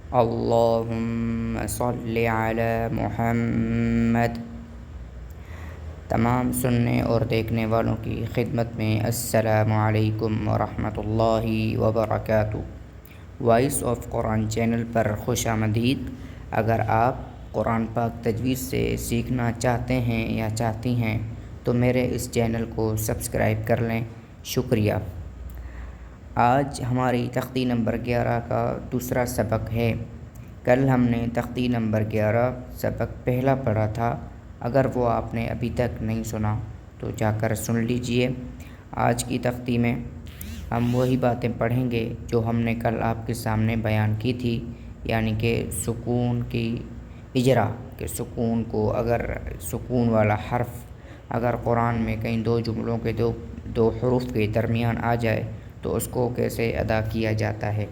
अल्लाहुम्मा सल्लि अला मुहम्मद। तमाम सुनने और देखने वालों की खिदमत में अस्सलामु अलैकुम वरहमतुल्लाहि वबरकातुहू। वॉइस ऑफ कुरान चैनल पर खुशामदीद। अगर आप कुरान पाक तजवीज़ से सीखना चाहते हैं या चाहती हैं तो मेरे इस चैनल को सब्सक्राइब कर लें। शुक्रिया। आज हमारी तख्ती नंबर 11 का दूसरा सबक है। कल हमने तख्ती नंबर 11 सबक पहला पढ़ा था। अगर वो आपने अभी तक नहीं सुना तो जाकर सुन लीजिए। आज की तख्ती में हम वही बातें पढ़ेंगे जो हमने कल आपके सामने बयान की थी, यानी कि सुकून की इजरा के सुकून को, अगर सुकून वाला हर्फ अगर कुरान में कहीं दो जुमलों के दो हरूफ के दरमियान आ जाए तो उसको कैसे अदा किया जाता है।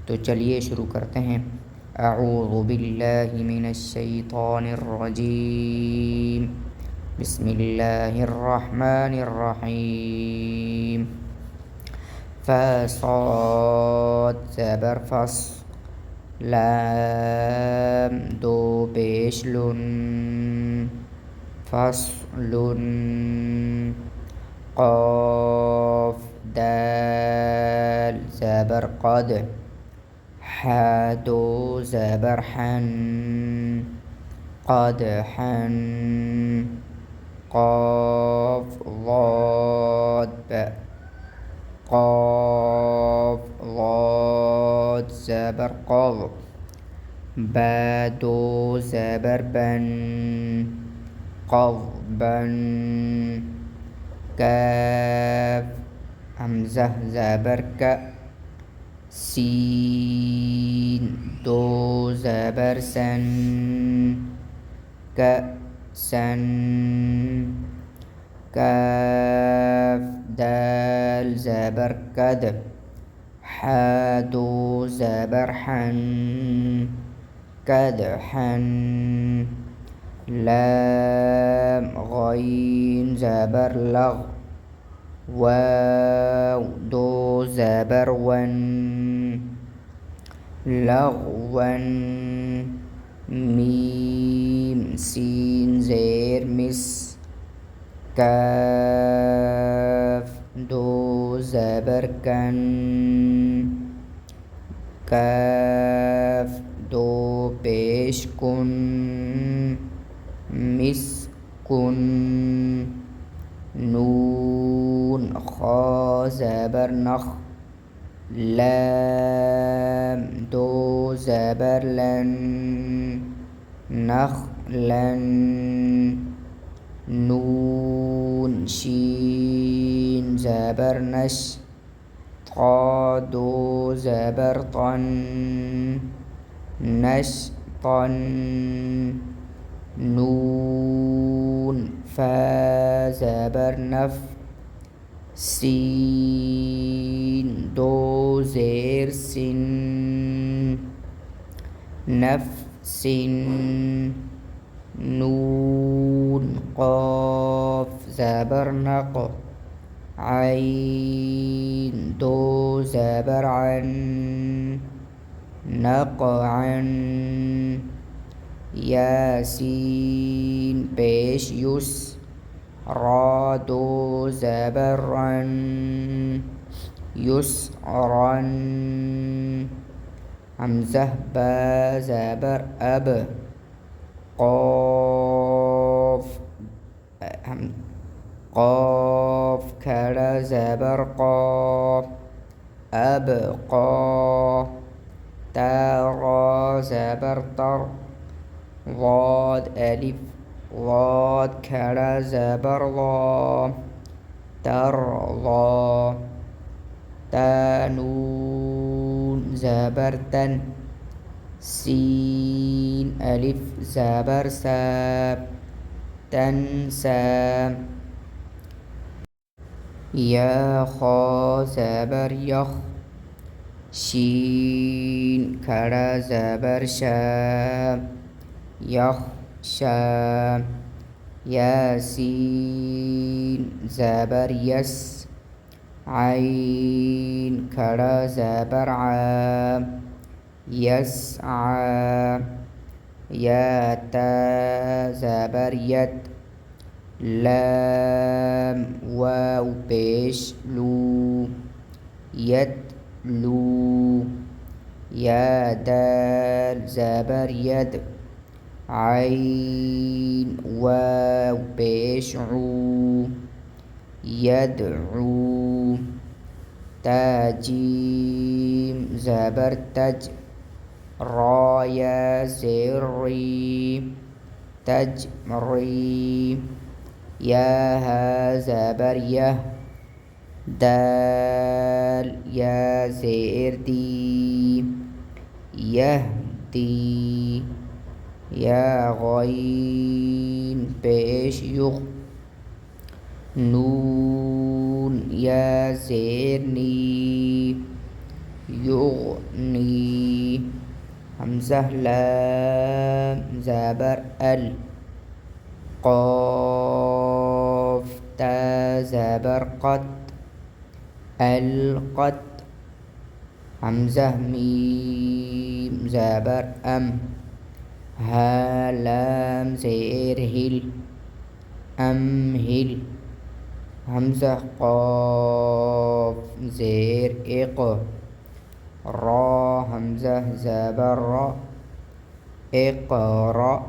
तो चलिए शुरू करते हैं। अऊज़ु बिल्लाहि मिनश शैतानिर रजीम। बिस्मिल्लाहिर रहमानिर रहीम। फ़ासाद ज़बर फ़स, लाम दो पेश लुन, फ़स्लुन, क़ाफ दाल ज़बर क़द, हा दो ज़बर हन, क़दहन, क़ाफ ज़ाद ब, क़ाफ ज़ाद ज़बर क़ज़, बा दो ज़बर बन, क़ज़बन, काफ हमज़ा ज़बर का, सीन दो ज़बर सन, कसन, काफ दाल ज़बर कद, हा दो ज़बर हन, कदहन, लाम गईन ज़बर लग, वाव दो ज़बर वन, लग़वन, मीम सीन ज़ेर मिस, काफ दो ज़बर कन, काफ दो पेश कुन, मिस्कुन, नून खा ज़बर नख, लाम दो ज़बर लन, नखलन, नून शीन ज़बर नश, ता दो ज़बर तन, नशतन, नून फा ज़बर नफ, सीन दो ज़ेर सिन, नफ़सिन, नून क़ाफ ज़बर नक़, आइन दो ज़बर अन, नक़अन, यासीन पेश युस, रा दो ज़बर रन, युसअरन, हमज़ा बा ज़बर अब, क़ाफ क़ाफ खड़ा ज़बर क़ा, अब क़ा, ता रा ज़बर तर, ज़ाद अलिफ, ज़ाद खड़ा ज़बर ज़ा, तरज़ा, ता नून ज़बर तन, सीन अलिफ ज़बर सा, तनसा, या खा ज़बर यख, शीन खड़ा ज़बर शा, यख़शा, यासीन ज़बर यस, आइन खड़ा ज़बर आ, يسعى يا تا زبر يد لام واو پیش لو يتلو يا دال زبر يد عين واو پیش عو يدعو تا جيم زبر تج را يا زري تجري يا ها زبر يه دال يا زير دي يهدي يا غين پیش يغ نون يا زيرني يغني همزة لام زبر ال قاف تا زبر قد القد همزة ميم زبر أم ها لام زير هل أمهل همزة قاف زير إق را همزة زبر را اقرأ